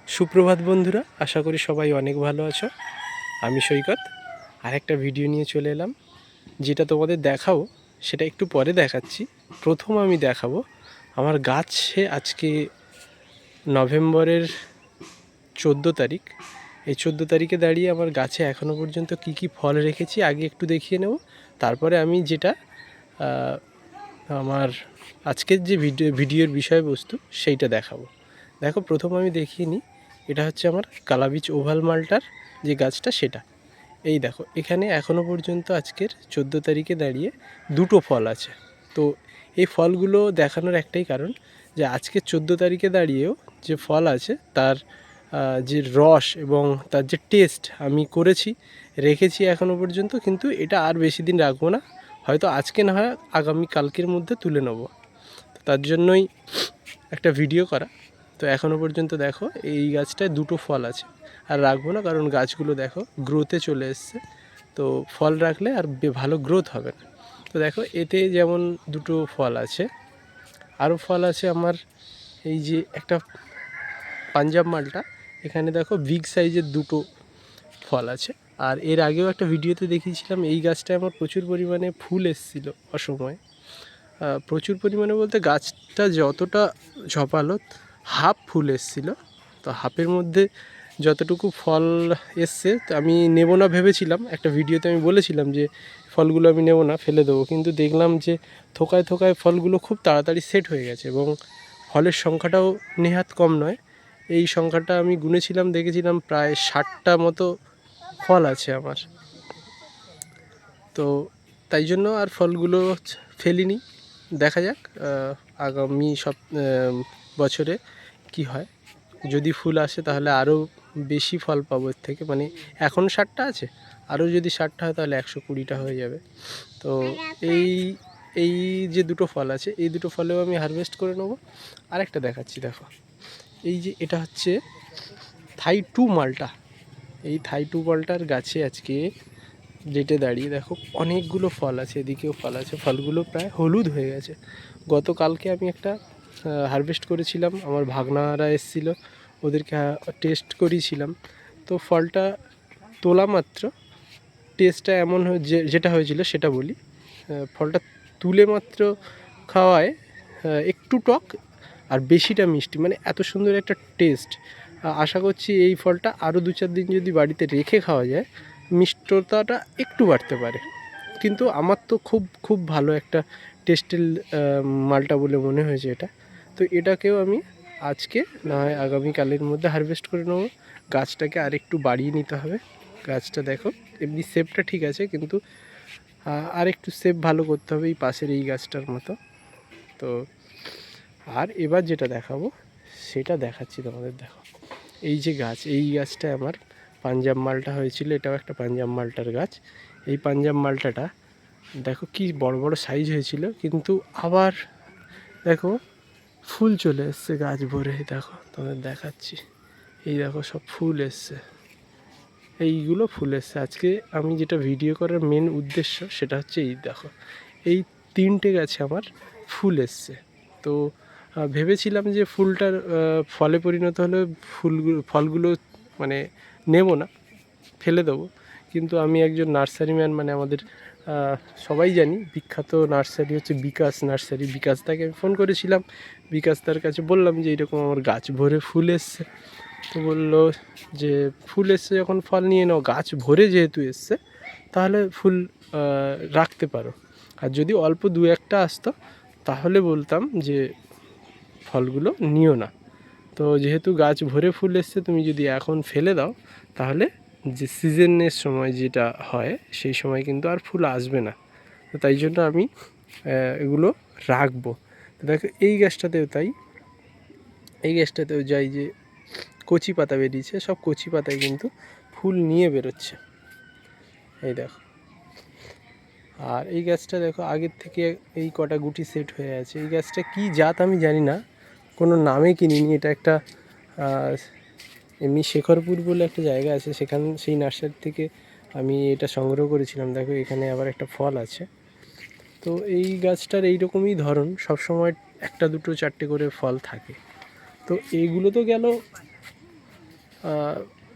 সুপ্রভাত বন্ধুরা, আশা করি সবাই অনেক ভালো আছো। আমি সৈকত আরেকটা ভিডিও নিয়ে চলে এলাম। যেটা তোমাদের দেখাবো সেটা একটু পরে দেখাচ্ছি। প্রথম আমি দেখাবো আমার গাছে আজকে নভেম্বরের 14 তারিখ। এই 14 তারিখে দাঁড়িয়ে আমার গাছে এখনও পর্যন্ত কি কি ফল রেখেছি আগে একটু দেখিয়ে নেব। তারপরে আমি যেটা আমার আজকের যে ভিডিওর বিষয়বস্তু সেইটা দেখাবো। দেখো, প্রথম আমি দেখিয়ে নিই। এটা হচ্ছে আমার কালাবীজ ওভাল মালটার যে গাছটা, সেটা। এই দেখো, এখানে এখনও পর্যন্ত আজকের 14 তারিখে দাঁড়িয়ে দুটো ফল আছে। তো এই ফলগুলো দেখানোর একটাই কারণ, যে আজকে 14 তারিখে দাঁড়িয়েও যে ফল আছে তার যে রস এবং তার যে টেস্ট আমি করেছি, রেখেছি এখনও পর্যন্ত। কিন্তু এটা আর বেশি দিন রাখবো না, হয়তো আজকে না হয় আগামী কালকের মধ্যে তুলে নেব। তো তার জন্যই একটা ভিডিও করা। তো এখনও পর্যন্ত দেখো এই গাছটায় দুটো ফল আছে, আর রাখবো না, কারণ গাছগুলো দেখো গ্রোথে চলে এসছে। তো ফল রাখলে আর ভালো গ্রোথ হবে না। তো দেখো, এতে যেমন দুটো ফল আছে, আরও ফল আছে আমার। এই যে একটা পাঞ্জাব মালটা, এখানে দেখো বিগ সাইজের দুটো ফল আছে। আর এর আগেও একটা ভিডিওতে দেখিয়েছিলাম, এই গাছটায় আমার প্রচুর পরিমাণে ফুল এসেছিলো অসময়ে। প্রচুর পরিমাণে বলতে গাছটা যতটা ঝপালো, হাফ ফুল এসেছিলো। তো হাফের মধ্যে যতটুকু ফল এসছে আমি নেব না ভেবেছিলাম। একটা ভিডিওতে আমি বলেছিলাম যে ফলগুলো আমি নেব না, ফেলে দেবো। কিন্তু দেখলাম যে থোকায় থোকায় ফলগুলো খুব তাড়াতাড়ি সেট হয়ে গেছে, এবং ফলের সংখ্যাটাও নেহাত কম নয়। এই সংখ্যাটা আমি গুনেছিলাম, দেখেছিলাম প্রায় 60টা মতো ফল আছে আমার। তো তাই জন্য আর ফলগুলো ফেলিনি। দেখা যাক আগামী বছরে কি হয়। যদি ফুল আসে তাহলে আরও বেশি ফল পাবো এর থেকে। মানে এখন 60টা আছে, আরও যদি 60টা হয় তাহলে 120টা হয়ে যাবে। তো এই এই যে দুটো ফল আছে, এই দুটো ফলেও আমি হারভেস্ট করে নেবো। আরেকটা দেখাচ্ছি, দেখো। এই যে এটা হচ্ছে থাই 2 মালটা। এই থাই 2 মালটার গাছে আজকে ডেটে দাঁড়িয়ে দেখো অনেকগুলো ফল আছে, এদিকেও ফল আছে। ফলগুলো প্রায় হলুদ হয়ে গেছে। গতকালকে আমি একটা হারভেস্ট করেছিলাম, আমার ভাগনারা এসেছিল, ওদেরকে টেস্ট করিয়েছিলাম। তো ফলটা তোলা মাত্র টেস্টটা এমন যেটা হয়েছিল সেটা বলি। ফলটা তুলে মাত্র খাওয়ায় একটু টক আর বেশিটা মিষ্টি, মানে এত সুন্দর একটা টেস্ট। আশা করছি এই ফলটা আরও 2-4 দিন যদি বাড়িতে রেখে খাওয়া যায়, মিষ্টতাটা একটু বাড়তে পারে। কিন্তু আমার তো খুব খুব ভালো একটা টেস্টের মালটা বলে মনে হয়েছে এটা। তো এটাকেও আমি আজকে না হয় আগামীকালের মধ্যে হারভেস্ট করে নেবো। গাছটাকে আর একটু বাড়িয়ে নিতে হবে। গাছটা দেখো এমনি শেপটা ঠিক আছে, কিন্তু আর একটু শেপ ভালো করতে হবে এই পাশের এই গাছটার মতো। তো আর এবার যেটা দেখাবো সেটা দেখাচ্ছি তোমাদের। দেখো, এই যে গাছ, এই গাছটায় আমার পাঞ্জাব মালটা হয়েছিল। এটাও একটা পাঞ্জাব মালটার গাছ। এই পাঞ্জাব মালটাটা দেখো কি বড় বড় সাইজ হয়েছিল, কিন্তু আবার দেখো ফুল চলে এসছে গাছ ভরে। দেখো তোমাদের দেখাচ্ছি, এই দেখো সব ফুল এসছে, এইগুলো ফুল এসছে। আজকে আমি যেটা ভিডিও করার মেন উদ্দেশ্য সেটা হচ্ছে এই দেখো, এই 3টে গাছে আমার ফুল এসছে। তো ভেবেছিলাম যে ফুলটার ফলে পরিণত হলে ফলগুলো মানে নেব না, ফেলে দেবো। কিন্তু আমি একজন নার্সারি ম্যান, মানে আমাদের সবাই জানি বিখ্যাত নার্সারি হচ্ছে বিকাশ নার্সারি। বিকাশদাকে আমি ফোন করেছিলাম, বিকাশদার কাছে বললাম যে এরকম আমার গাছ ভরে ফুল এসছে। তো বললো যে ফুল এসছে যখন ফল নিয়ে নাও, গাছ ভরে যেহেতু এসছে তাহলে ফুল রাখতে পারো। আর যদি অল্প 2-1টা আসতো তাহলে বলতাম যে ফলগুলো নিও না। তো যেহেতু গাছ ভরে ফুল এসছে, তুমি যদি এখন ফেলে দাও তাহলে যে সিজনের সময় যেটা হয় সেই সময় কিন্তু আর ফুল আসবে না। তো তাই জন্য আমি এগুলো রাখবো। তো দেখো এই গাছটাতেও তাই, এই গাছটাতেও যাই যে কচি পাতা বেরিয়েছে, সব কচি পাতায় কিন্তু ফুল নিয়ে বেরোচ্ছে, এই দেখো। আর এই গাছটা দেখো আগের থেকে এই কটা গুটি সেট হয়ে আছে। এই গাছটা কি জাত আমি জানি না, কোনো নামে কিনিনি। এটা একটা এমনি শেখরপুর বলে একটা জায়গা আছে, সেই নার্সারি থেকে আমি এটা সংগ্রহ করেছিলাম। দেখো এখানে আবার একটা ফল আছে। তো এই গাছটার এইরকমই ধরন, সবসময় 1-2-4টে করে ফল থাকে। তো এইগুলো তো গেল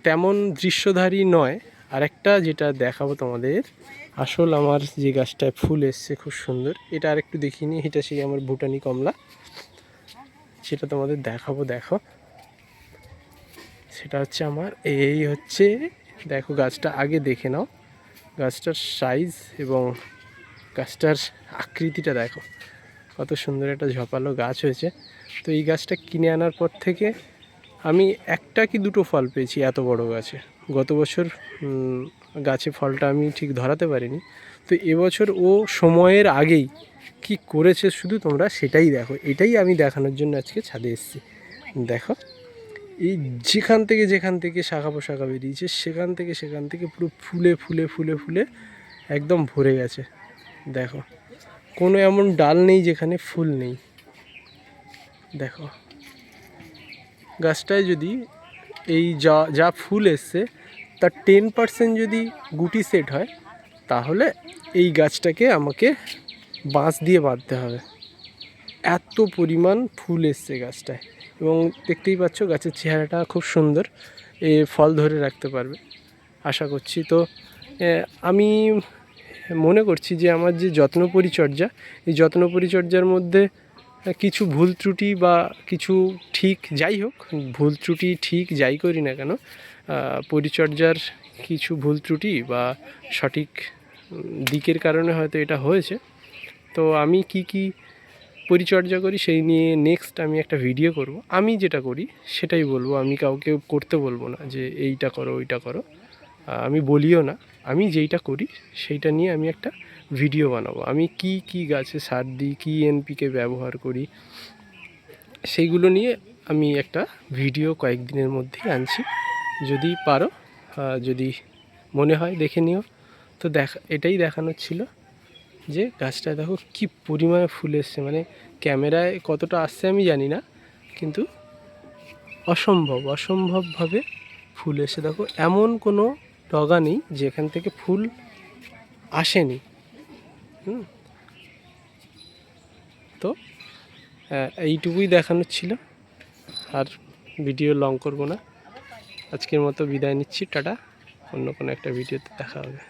তেমন দৃশ্যধারী নয়। আরেকটা যেটা দেখাবো তোমাদের, আসল আমার যে গাছটায় ফুল এসছে খুব সুন্দর, এটা আর একটু দেখিনি, এটা সেই আমার ভুটানি কমলা, সেটা তোমাদের দেখাবো। দেখো, সেটা হচ্ছে আমার এই হচ্ছে, দেখো গাছটা আগে দেখে নাও, গাছটার সাইজ এবং গাছটার আকৃতিটা দেখো, কত সুন্দর একটা ঝোপালো গাছ হয়েছে। তো এই গাছটা কিনে আনার পর থেকে আমি একটা কি দুটো ফল পেয়েছি এত বড় গাছে। গত বছর গাছে ফলটা আমি ঠিক ধরাতে পারিনি, তো এবছর ও সময়ের আগেই কি করেছে শুধু তোমরা সেটাই দেখো। এটাই আমি দেখানোর জন্য আজকে ছাদে এসেছি। দেখো, এই যেখান থেকে শাখা পোশাখা বেরিয়েছে, সেখান থেকে পুরো ফুলে ফুলে ফুলে ফুলে একদম ভরে গেছে। দেখো, কোনো এমন ডাল নেই যেখানে ফুল নেই। দেখো, গাছটায় যদি এই যা ফুল এসছে তার 10% যদি গুটি সেট হয়, তাহলে এই গাছটাকে আমাকে বাঁশ দিয়ে বাঁধতে হবে। এত পরিমাণ ফুল এসছে গাছটায়, এবং দেখতেই পাচ্ছ গাছের চেহারাটা খুব সুন্দর, এ ফল ধরে রাখতে পারবে আশা করছি। তো আমি মনে করছি যে আমার যে যত্ন পরিচর্যা, এই যত্ন পরিচর্যার মধ্যে কিছু ভুল ত্রুটি বা কিছু ঠিক, যাই হোক, ভুল ত্রুটি ঠিক যাই করি না কেন, পরিচর্যার কিছু ভুল ত্রুটি বা সঠিক দিকের কারণে হয়তো এটা হয়েছে। তো আমি কি পরিচর্যা করি সেই নিয়ে নেক্সট আমি একটা ভিডিও করব। আমি যেটা করি সেটাই বলবো, আমি কাউকে করতে বলবো না যে এইটা করো ওইটা করো, আমি বলিও না। আমি যেইটা করি সেইটা নিয়ে আমি একটা ভিডিও বানাবো। আমি কি গাছে সার দিই, কি এনপিকে ব্যবহার করি, সেইগুলো নিয়ে আমি একটা ভিডিও কয়েকদিনের মধ্যেই আনছি। যদি পারো, যদি মনে হয় দেখে নিও। তো এটাই দেখানোর ছিল যে গাছটায় দেখো কি পরিমাণে ফুল এসছে, মানে ক্যামেরায় কতটা আসছে আমি জানি না, কিন্তু অসম্ভবভাবে ফুল এসে, দেখো এমন কোনো ডগা নেই যেখান থেকে ফুল আসেনি। তো এইটুকুই দেখানোর ছিল, আর ভিডিও লং করব না। আজকের মতো বিদায় নিচ্ছি, টাটা। অন্য কোনো একটা ভিডিওতে দেখা হবে।